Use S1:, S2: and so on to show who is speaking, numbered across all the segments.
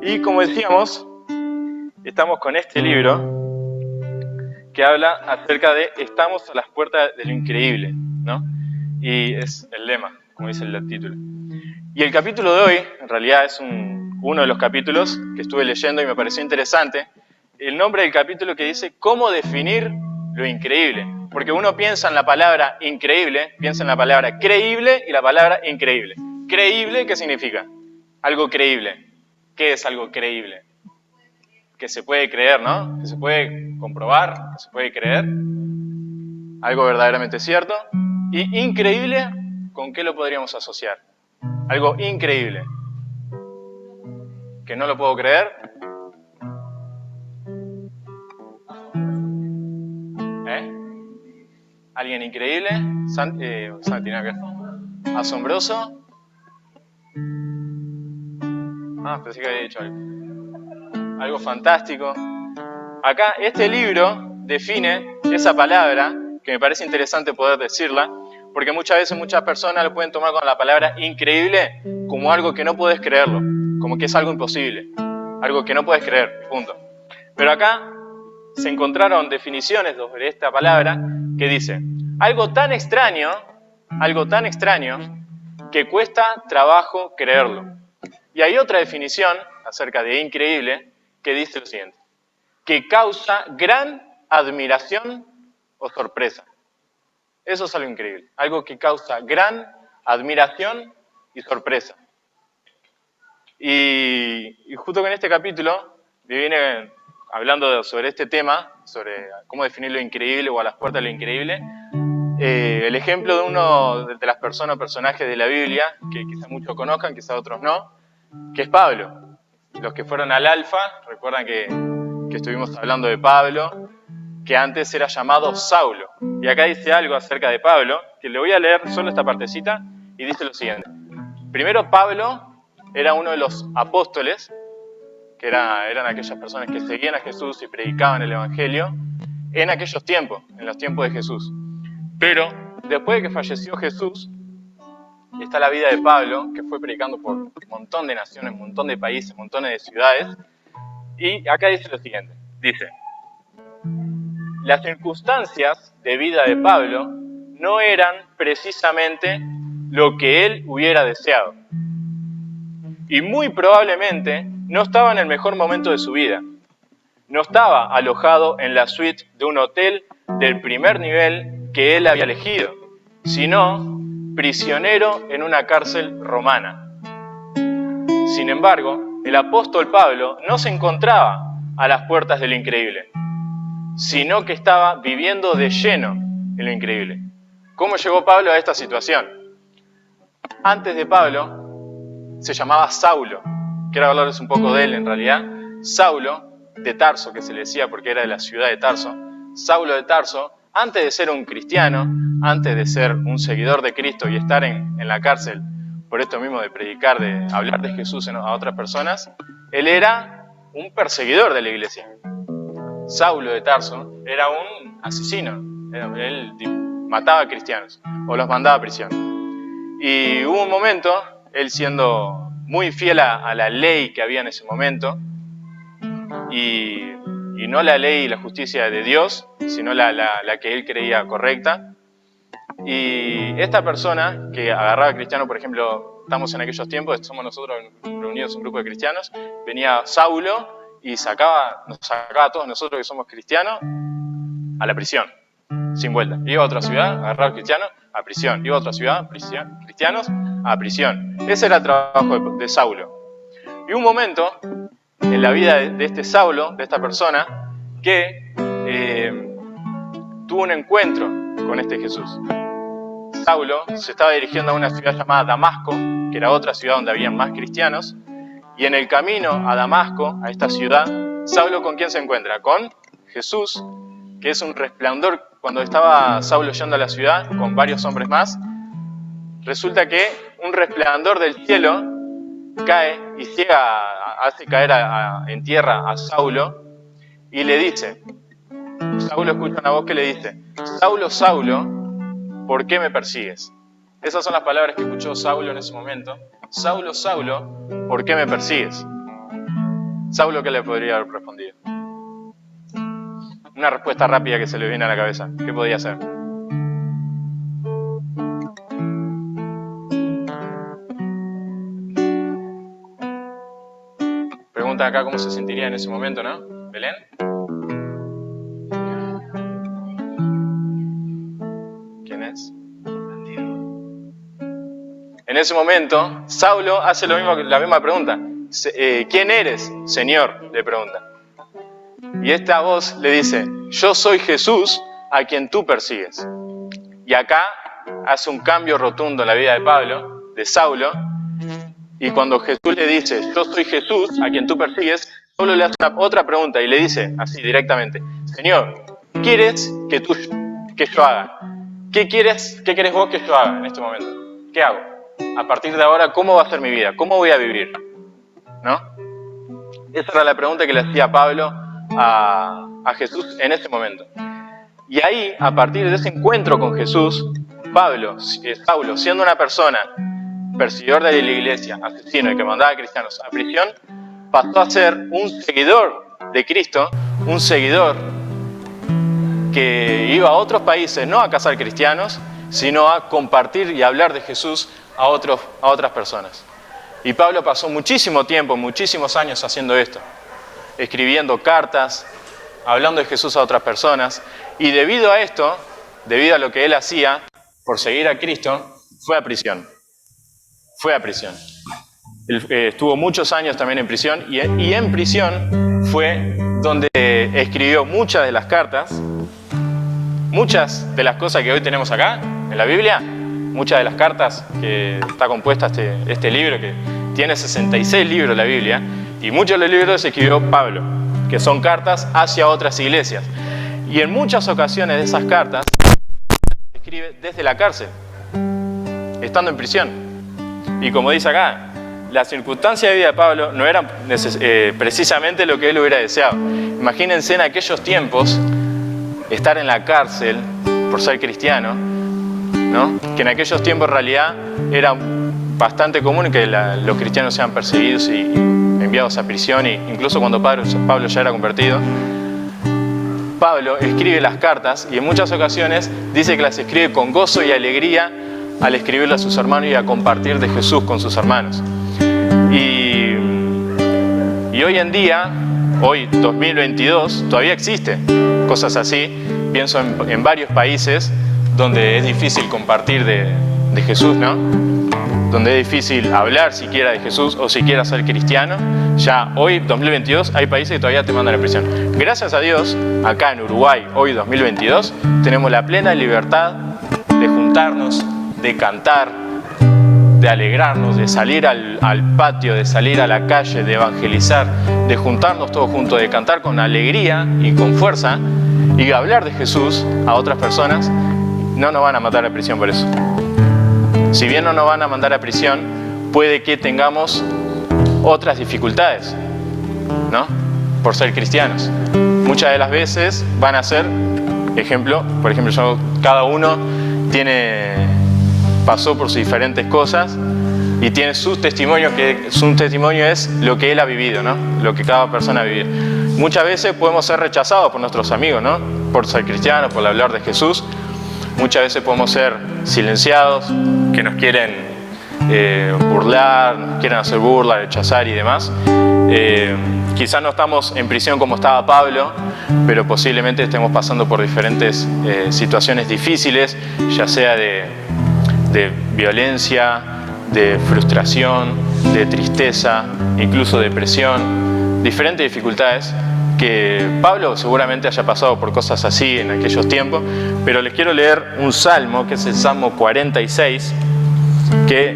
S1: Y como decíamos, estamos con este libro que habla acerca de estamos a las puertas de lo increíble, ¿no? Y es el lema, como dice el título. Y el capítulo de hoy, en realidad es uno de los capítulos que estuve leyendo y me pareció interesante. El nombre del capítulo que dice ¿cómo definir lo increíble? Porque uno piensa en la palabra increíble, piensa en la palabra creíble y la palabra increíble. ¿Creíble qué significa? Algo creíble. ¿Qué es algo creíble? Que se puede creer, ¿no? Que se puede comprobar, que se puede creer. Algo verdaderamente cierto. Y increíble, ¿con qué lo podríamos asociar? Algo increíble. Que no lo puedo creer. ¿Alguien increíble? Santi, acá. ¿Asombroso? Pensé que había dicho algo. Algo fantástico. Acá este libro define esa palabra, que me parece interesante poder decirla, porque muchas veces muchas personas lo pueden tomar con la palabra increíble como algo que no puedes creerlo, como que es algo imposible, algo que no puedes creer, punto. Pero acá se encontraron definiciones sobre esta palabra que dice algo tan extraño que cuesta trabajo creerlo. Y hay otra definición acerca de increíble que dice lo siguiente: que causa gran admiración o sorpresa. Eso es algo increíble, algo que causa gran admiración y sorpresa. Y justo con este capítulo me viene hablando sobre este tema, sobre cómo definir lo increíble o a las puertas de lo increíble, el ejemplo de uno de las personas o personajes de la Biblia, que quizás muchos conozcan, quizás otros no, que es Pablo. Los que fueron al Alfa, recuerdan que estuvimos hablando de Pablo, que antes era llamado Saulo. Y acá dice algo acerca de Pablo, que le voy a leer solo esta partecita, y dice lo siguiente. Primero, Pablo era uno de los apóstoles, que eran aquellas personas que seguían a Jesús y predicaban el Evangelio en aquellos tiempos, en los tiempos de Jesús. Pero después de que falleció Jesús, está la vida de Pablo, que fue predicando por un montón de naciones, un montón de países, montones de ciudades. Y acá dice lo siguiente, dice: las circunstancias de vida de Pablo no eran precisamente lo que él hubiera deseado. Y muy probablemente no estaba en el mejor momento de su vida. No estaba alojado en la suite de un hotel del primer nivel que él había elegido, sino prisionero en una cárcel romana. Sin embargo, el apóstol Pablo no se encontraba a las puertas de lo increíble, sino que estaba viviendo de lleno en lo increíble. ¿Cómo llegó Pablo a esta situación? Antes de Pablo se llamaba Saulo. Quiero hablarles un poco de él en realidad. Saulo de Tarso, que se le decía porque era de la ciudad de Tarso. Saulo de Tarso, antes de ser un cristiano, antes de ser un seguidor de Cristo y estar en la cárcel, por esto mismo de predicar, de hablar de Jesús a otras personas, él era un perseguidor de la iglesia. Saulo de Tarso era un asesino. Él mataba a cristianos o los mandaba a prisión. Y hubo un momento, él siendo muy fiel a la ley que había en ese momento, y no la ley y la justicia de Dios, sino la que él creía correcta. Y esta persona que agarraba a cristianos, por ejemplo, estamos en aquellos tiempos, somos nosotros reunidos un grupo de cristianos, venía Saulo y nos sacaba a todos nosotros que somos cristianos a la prisión, sin vuelta. Iba a otra ciudad, agarraba cristianos, a prisión. Iba a otra ciudad, cristianos, a prisión. Ese era el trabajo de Saulo. Y un momento en la vida de este Saulo, de esta persona, que tuvo un encuentro con este Jesús. Saulo se estaba dirigiendo a una ciudad llamada Damasco, que era otra ciudad donde había más cristianos, y en el camino a Damasco, a esta ciudad, Saulo ¿con quién se encuentra? Con Jesús, que es un resplandor. Cuando estaba Saulo yendo a la ciudad con varios hombres más, resulta que un resplandor del cielo cae y hace caer en tierra a Saulo y le dice, Saulo escucha una voz que le dice: Saulo, Saulo, ¿por qué me persigues? Esas son las palabras que escuchó Saulo en ese momento. Saulo, Saulo, ¿por qué me persigues? Saulo, ¿qué le podría haber respondido? Una respuesta rápida que se le viene a la cabeza. ¿Qué podía hacer? Pregunta acá cómo se sentiría en ese momento, ¿no? ¿Belén? ¿Quién es? En ese momento, Saulo hace la misma pregunta. ¿Quién eres, Señor?, le pregunta. Y esta voz le dice, yo soy Jesús a quien tú persigues. Y acá hace un cambio rotundo en la vida de Pablo, de Saulo, y cuando Jesús le dice, yo soy Jesús a quien tú persigues, Saulo le hace otra pregunta y le dice así directamente, Señor, ¿qué quieres que yo haga? ¿Qué querés vos que yo haga en este momento? ¿Qué hago? A partir de ahora, ¿cómo va a ser mi vida? ¿Cómo voy a vivir? ¿No? Esa era la pregunta que le hacía Pablo a Jesús en ese momento. Y ahí, a partir de ese encuentro con Jesús, Saulo, siendo una persona perseguidor de la iglesia, asesino y que mandaba a cristianos a prisión, pasó a ser un seguidor de Cristo, un seguidor que iba a otros países no a cazar cristianos, sino a compartir y hablar de Jesús a otras personas. Y Pablo pasó muchísimo tiempo, muchísimos años haciendo esto, escribiendo cartas, hablando de Jesús a otras personas, y debido a esto, debido a lo que él hacía por seguir a Cristo, fue a prisión. Él estuvo muchos años también en prisión, y en prisión fue donde escribió muchas de las cartas, muchas de las cosas que hoy tenemos acá en la Biblia, muchas de las cartas que está compuesta este libro, que tiene 66 libros la Biblia, y muchos de los libros escribió Pablo, que son cartas hacia otras iglesias. Y en muchas ocasiones de esas cartas escribe desde la cárcel, estando en prisión. Y como dice acá, la circunstancia de vida de Pablo no era precisamente lo que él hubiera deseado. Imagínense en aquellos tiempos estar en la cárcel por ser cristiano, ¿no? Que en aquellos tiempos en realidad era bastante común que los cristianos sean perseguidos y enviados a prisión, e incluso cuando Pablo ya era convertido. Pablo escribe las cartas y en muchas ocasiones dice que las escribe con gozo y alegría al escribirle a sus hermanos y a compartir de Jesús con sus hermanos. Y hoy en día, hoy 2022, todavía existe cosas así. Pienso en varios países donde es difícil compartir de Jesús, ¿no? Donde es difícil hablar siquiera de Jesús o siquiera ser cristiano. Ya hoy, 2022, hay países que todavía te mandan a prisión. Gracias a Dios, acá en Uruguay, hoy 2022, tenemos la plena libertad de juntarnos, de cantar, de alegrarnos, de salir al patio, de salir a la calle, de evangelizar, de juntarnos todos juntos, de cantar con alegría y con fuerza y de hablar de Jesús a otras personas. No nos van a mandar a prisión por eso. Si bien no nos van a mandar a prisión, puede que tengamos otras dificultades, ¿no? Por ser cristianos. Muchas de las veces van a ser, por ejemplo, cada uno pasó por sus diferentes cosas y tiene sus testimonios, que su testimonio es lo que él ha vivido, ¿no? Lo que cada persona ha vivido. Muchas veces podemos ser rechazados por nuestros amigos, ¿no? Por ser cristianos, por hablar de Jesús. Muchas veces podemos ser silenciados, que nos quieren burlar, nos quieren hacer burla, rechazar y demás. Quizás no estamos en prisión como estaba Pablo, pero posiblemente estemos pasando por diferentes situaciones difíciles, ya sea de violencia, de frustración, de tristeza, incluso depresión, diferentes dificultades que Pablo seguramente haya pasado por cosas así en aquellos tiempos, pero les quiero leer un salmo, que es el Salmo 46, que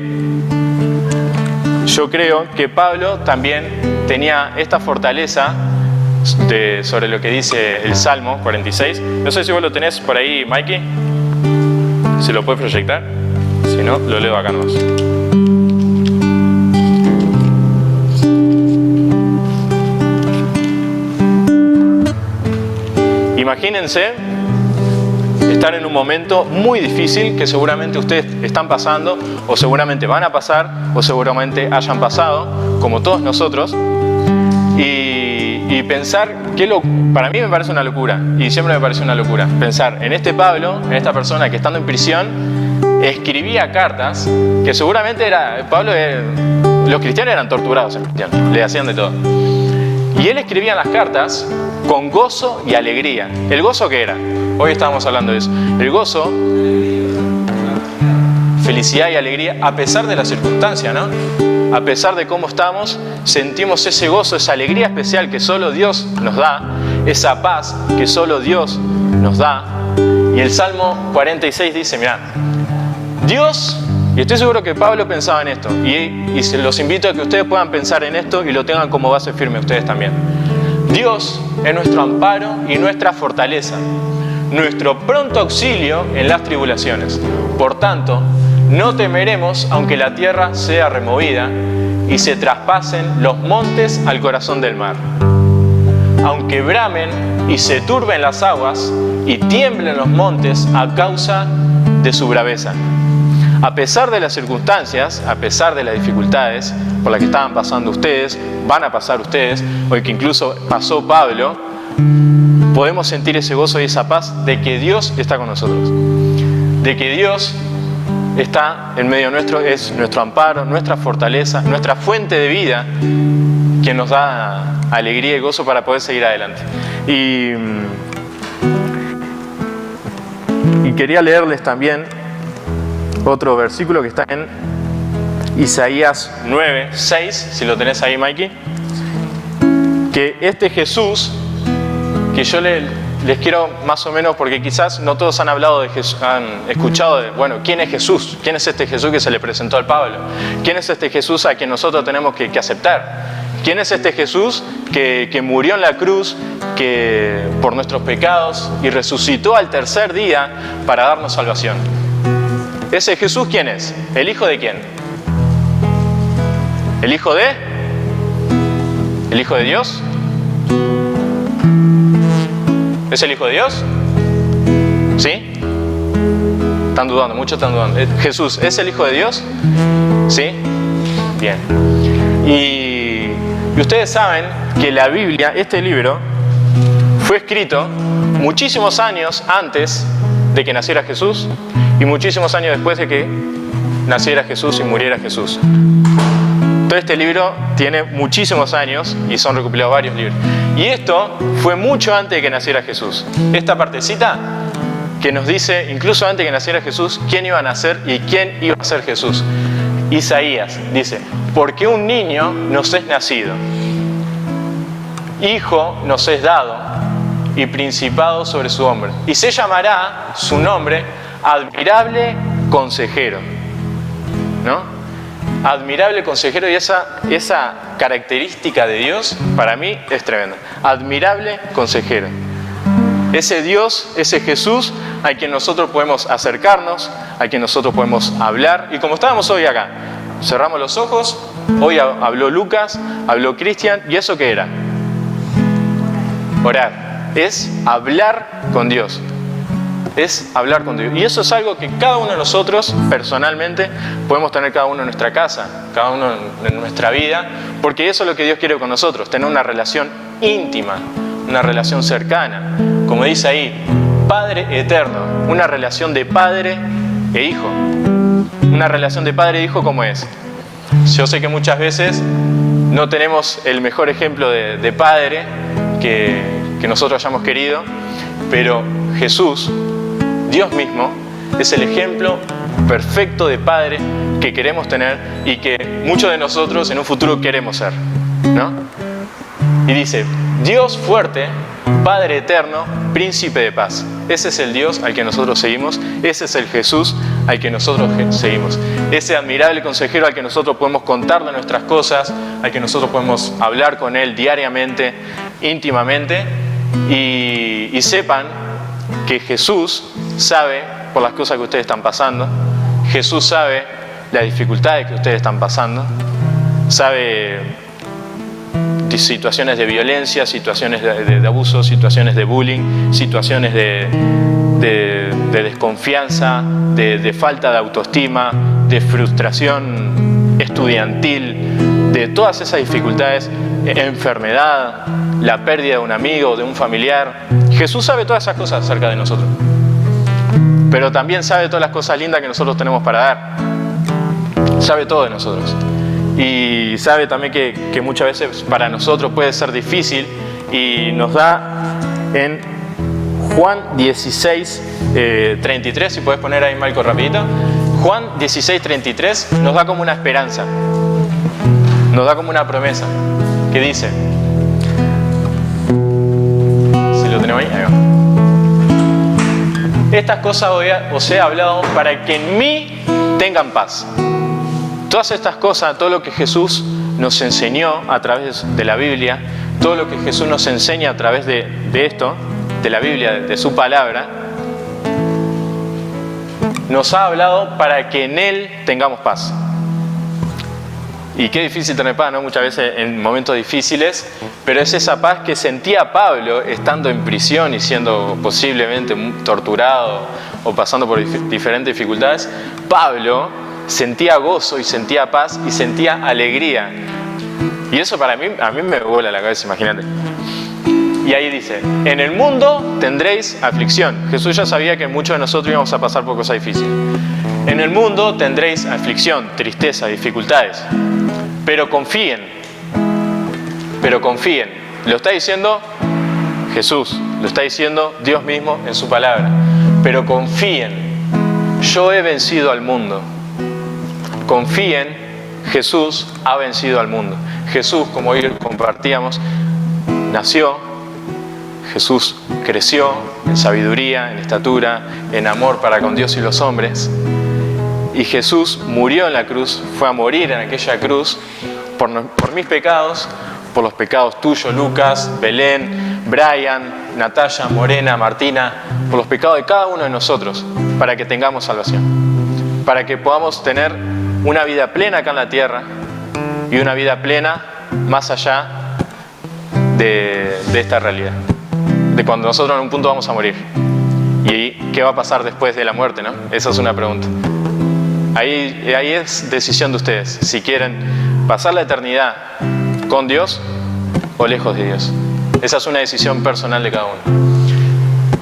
S1: yo creo que Pablo también tenía esta fortaleza sobre lo que dice el Salmo 46. No sé si vos lo tenés por ahí, Mikey, si lo puedes proyectar, si no, lo leo acá nomás. Imagínense estar en un momento muy difícil que seguramente ustedes están pasando, o seguramente van a pasar, o seguramente hayan pasado, como todos nosotros. Y Y pensar, para mí me parece una locura, y siempre me parece una locura, pensar en este Pablo, en esta persona que estando en prisión, escribía cartas, que seguramente los cristianos eran torturados en prisión, le hacían de todo. Y él escribía las cartas con gozo y alegría. ¿El gozo qué era? Hoy estábamos hablando de eso. El gozo, felicidad y alegría, a pesar de la circunstancia, ¿no? A pesar de cómo estamos, sentimos ese gozo, esa alegría especial que solo Dios nos da, esa paz que solo Dios nos da. Y el Salmo 46 dice, mirá, Dios, y estoy seguro que Pablo pensaba en esto, y los invito a que ustedes puedan pensar en esto y lo tengan como base firme ustedes también. Dios es nuestro amparo y nuestra fortaleza, nuestro pronto auxilio en las tribulaciones. Por tanto, no temeremos aunque la tierra sea removida y se traspasen los montes al corazón del mar. Aunque bramen y se turben las aguas y tiemblen los montes a causa de su braveza. A pesar de las circunstancias, a pesar de las dificultades por las que estaban pasando ustedes, van a pasar ustedes, o que incluso pasó Pablo, podemos sentir ese gozo y esa paz de que Dios está con nosotros. De que Dios está en medio nuestro, es nuestro amparo, nuestra fortaleza, nuestra fuente de vida, que nos da alegría y gozo para poder seguir adelante. Y quería leerles también otro versículo que está en Isaías 9:6, si lo tenés ahí, Mikey, que este Jesús, que yo les quiero más o menos, porque quizás no todos han hablado de Jesús, han escuchado de, bueno, ¿quién es Jesús? ¿Quién es este Jesús que se le presentó al Pablo? ¿Quién es este Jesús a quien nosotros tenemos que aceptar? ¿Quién es este Jesús que murió en la cruz por nuestros pecados y resucitó al tercer día para darnos salvación? ¿Ese Jesús quién es? ¿El hijo de quién? ¿El hijo de? ¿El hijo de Dios? ¿Es el hijo de Dios? ¿Sí? Están dudando, muchos están dudando. ¿Jesús es el hijo de Dios? ¿Sí? Bien. Y ustedes saben que la Biblia, este libro, fue escrito muchísimos años antes de que naciera Jesús y muchísimos años después de que naciera Jesús y muriera Jesús. Todo este libro tiene muchísimos años y son recopilados varios libros. Y esto fue mucho antes de que naciera Jesús. Esta partecita que nos dice, incluso antes de que naciera Jesús, quién iba a nacer y quién iba a ser Jesús. Isaías dice, porque un niño nos es nacido, hijo nos es dado y principado sobre su hombro. Y se llamará su nombre Admirable Consejero. ¿No? Admirable Consejero, y esa característica de Dios para mí es tremenda. Admirable Consejero. Ese Dios, ese Jesús a quien nosotros podemos acercarnos, a quien nosotros podemos hablar. Y como estábamos hoy acá, cerramos los ojos, hoy habló Lucas, habló Cristian, ¿y eso qué era? Orar. Es hablar con Dios. Es hablar con Dios. Y eso es algo que cada uno de nosotros, personalmente, podemos tener cada uno en nuestra casa, cada uno en nuestra vida, porque eso es lo que Dios quiere con nosotros, tener una relación íntima, una relación cercana. Como dice ahí, Padre eterno, una relación de padre e hijo. Una relación de padre e hijo, ¿cómo es? Yo sé que muchas veces no tenemos el mejor ejemplo de padre que nosotros hayamos querido, pero Jesús, Dios mismo, es el ejemplo perfecto de padre que queremos tener y que muchos de nosotros en un futuro queremos ser, ¿no? Y dice, Dios fuerte, Padre eterno, príncipe de paz. Ese es el Dios al que nosotros seguimos, ese es el Jesús al que nosotros seguimos. Ese admirable consejero al que nosotros podemos contarle nuestras cosas, al que nosotros podemos hablar con Él diariamente, íntimamente, y sepan que Jesús sabe por las cosas que ustedes están pasando, Jesús sabe las dificultades que ustedes están pasando, sabe situaciones de violencia, situaciones de abuso, situaciones de bullying, situaciones de desconfianza, de falta de autoestima, de frustración estudiantil, de todas esas dificultades, enfermedad, la pérdida de un amigo, de un familiar. Jesús sabe todas esas cosas acerca de nosotros, pero también sabe todas las cosas lindas que nosotros tenemos para dar. Sabe todo de nosotros. Y sabe también que muchas veces para nosotros puede ser difícil, y nos da en Juan 16, 33, si puedes poner ahí, Marco, rapidito. Juan 16, 33 nos da como una esperanza, nos da como una promesa, que dice, si lo tenemos ahí, ahí va. Estas cosas os he hablado para que en mí tengan paz. Todas estas cosas, todo lo que Jesús nos enseñó a través de la Biblia, todo lo que Jesús nos enseña a través de esto, de la Biblia, de su palabra, nos ha hablado para que en Él tengamos paz. Y qué difícil tener paz, ¿no? Muchas veces en momentos difíciles, pero es esa paz que sentía Pablo estando en prisión y siendo posiblemente torturado o pasando por diferentes dificultades. Pablo sentía gozo y sentía paz y sentía alegría. Y eso a mí me vuela la cabeza, imagínate. Y ahí dice, en el mundo tendréis aflicción. Jesús ya sabía que muchos de nosotros íbamos a pasar por cosas difíciles. En el mundo tendréis aflicción, tristeza, dificultades. Pero confíen. Pero confíen. Lo está diciendo Jesús, lo está diciendo Dios mismo en su palabra. Pero confíen. Yo he vencido al mundo. Confíen, Jesús ha vencido al mundo. Jesús, como hoy compartíamos, nació. Jesús creció en sabiduría, en estatura, en amor para con Dios y los hombres. Y Jesús murió en la cruz, fue a morir en aquella cruz por mis pecados, por los pecados tuyos, Lucas, Belén, Brian, Natalia, Morena, Martina, por los pecados de cada uno de nosotros, para que tengamos salvación, para que podamos tener una vida plena acá en la tierra y una vida plena más allá de esta realidad, de cuando nosotros en un punto vamos a morir. ¿Y qué va a pasar después de la muerte, no? Esa es una pregunta. Ahí es decisión de ustedes, si quieren pasar la eternidad con Dios o lejos de Dios. Esa es una decisión personal de cada uno.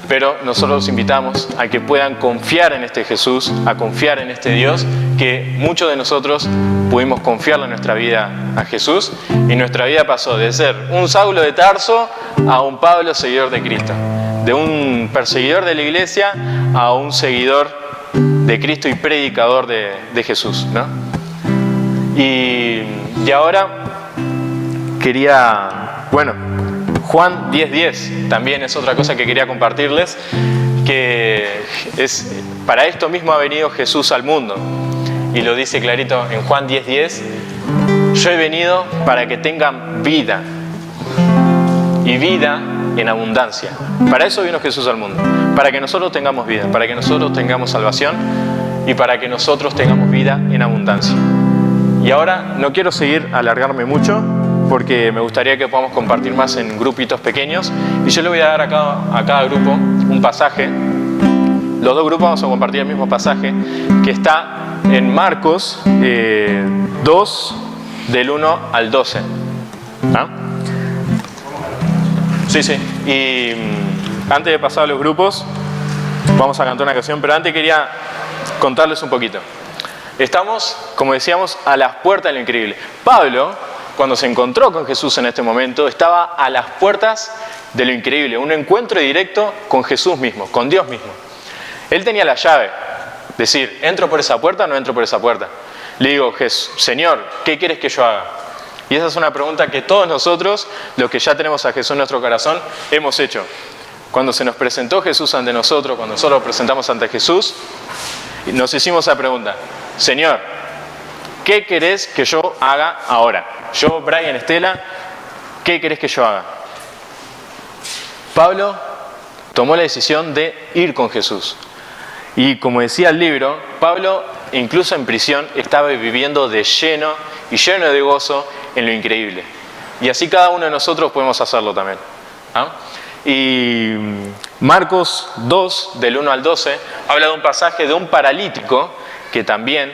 S1: Pero nosotros los invitamos a que puedan confiar en este Jesús, a confiar en este Dios, que muchos de nosotros pudimos confiarle nuestra vida a Jesús, y nuestra vida pasó de ser un Saulo de Tarso a un Pablo seguidor de Cristo, de un perseguidor de la iglesia a un seguidor de Cristo y predicador de Jesús, ¿no? Y ahora quería, Juan 10:10 también es otra cosa que quería compartirles, que es, para esto mismo ha venido Jesús al mundo, y lo dice clarito en Juan 10:10, yo he venido para que tengan vida, y vida en abundancia. Para eso vino Jesús al mundo, para que nosotros tengamos vida, para que nosotros tengamos salvación y para que nosotros tengamos vida en abundancia. Y ahora no quiero seguir alargarme mucho, porque me gustaría que podamos compartir más en grupitos pequeños, y yo le voy a dar a cada grupo un pasaje. Los dos grupos vamos a compartir el mismo pasaje, que está en Marcos 2, del 1 al 12. ¿Ah? Sí. Y antes de pasar a los grupos, vamos a cantar una canción, pero antes quería contarles un poquito. Estamos, como decíamos, a las puertas de lo increíble. Pablo, cuando se encontró con Jesús en este momento, estaba a las puertas de lo increíble, un encuentro directo con Jesús mismo, con Dios mismo. Él tenía la llave, decir, ¿entro por esa puerta o no entro por esa puerta? Le digo, Señor, ¿qué quieres que yo haga? Y esa es una pregunta que todos nosotros, los que ya tenemos a Jesús en nuestro corazón, hemos hecho. Cuando se nos presentó Jesús ante nosotros, cuando nosotros nos presentamos ante Jesús, nos hicimos esa pregunta, Señor, ¿qué querés que yo haga ahora? Yo, Brian, Estela, ¿qué querés que yo haga? Pablo tomó la decisión de ir con Jesús. Y como decía el libro, Pablo, incluso en prisión, estaba viviendo de lleno y lleno de gozo en lo increíble. Y así cada uno de nosotros podemos hacerlo también. ¿Ah? Y Marcos 2, del 1 al 12, habla de un pasaje de un paralítico que también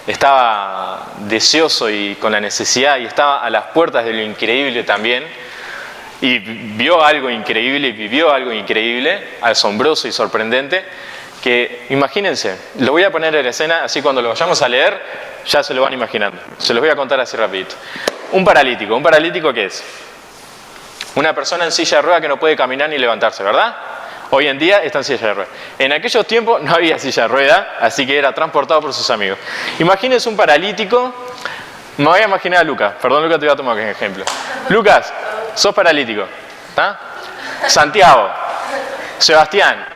S1: estaba deseoso y con la necesidad y estaba a las puertas de lo increíble también, y vio algo increíble y vivió algo increíble, asombroso y sorprendente, que imagínense, lo voy a poner en la escena, así cuando lo vayamos a leer ya se lo van imaginando. Se los voy a contar así rapidito. ¿un paralítico qué es? Una persona en silla de ruedas que no puede caminar ni levantarse, ¿verdad? Hoy en día está en silla de ruedas. En aquellos tiempos no había silla de ruedas, así que era transportado por sus amigos. Imagínense un paralítico. Me voy a imaginar a Lucas. Perdón, Lucas, te voy a tomar como ejemplo. Lucas, sos paralítico. ¿Está? Santiago, Sebastián,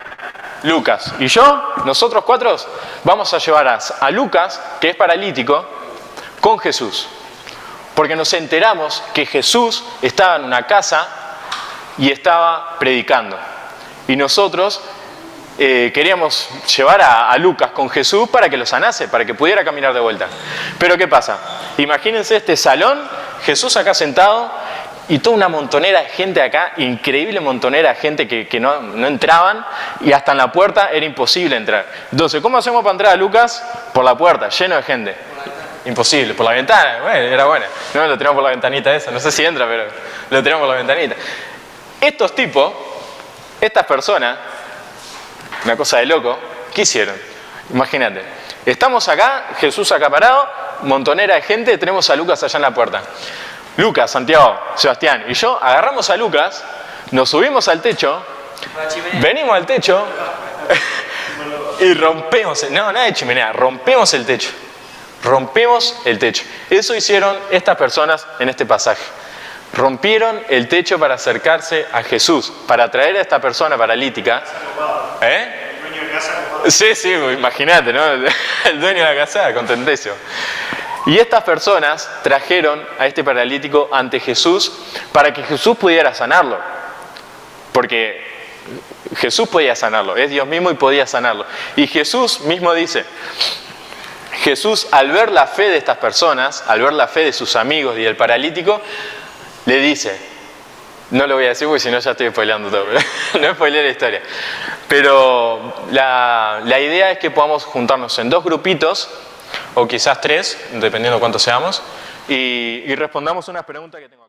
S1: Lucas y yo, nosotros cuatro, vamos a llevar a Lucas, que es paralítico, con Jesús. Porque nos enteramos que Jesús estaba en una casa y estaba predicando. Y nosotros queríamos llevar a Lucas con Jesús para que lo sanase, para que pudiera caminar de vuelta. Pero ¿qué pasa? Imagínense este salón, Jesús acá sentado y toda una montonera de gente acá, increíble montonera de gente que no entraban, y hasta en la puerta era imposible entrar. Entonces, ¿cómo hacemos para entrar a Lucas? Por la puerta, lleno de gente. Imposible, por la ventana, bueno, era buena. No, lo tiramos por la ventanita esa, no sé si entra, pero lo tiramos por la ventanita. Estos tipos, estas personas, una cosa de loco, ¿qué hicieron? Imagínate, estamos acá, Jesús acá parado, montonera de gente, tenemos a Lucas allá en la puerta. Lucas, Santiago, Sebastián y yo agarramos a Lucas, nos subimos al techo, venimos al techo y rompemos, no, nada de chimenea, rompemos el techo. Rompemos el techo. Eso hicieron estas personas en este pasaje. Rompieron el techo para acercarse a Jesús, para traer a esta persona paralítica. ¿Eh? ¿El dueño de casa? Sí, imagínate, ¿no? El dueño de la casa, contentísimo. Y estas personas trajeron a este paralítico ante Jesús para que Jesús pudiera sanarlo. Porque Jesús podía sanarlo, es Dios mismo y podía sanarlo. Y Jesús mismo dice... Jesús, al ver la fe de estas personas, al ver la fe de sus amigos y del paralítico, le dice, no lo voy a decir porque si no ya estoy spoileando todo, no spoileé la historia, pero la idea es que podamos juntarnos en 2 grupitos, o quizás 3, dependiendo cuántos seamos, y respondamos unas preguntas que tengo.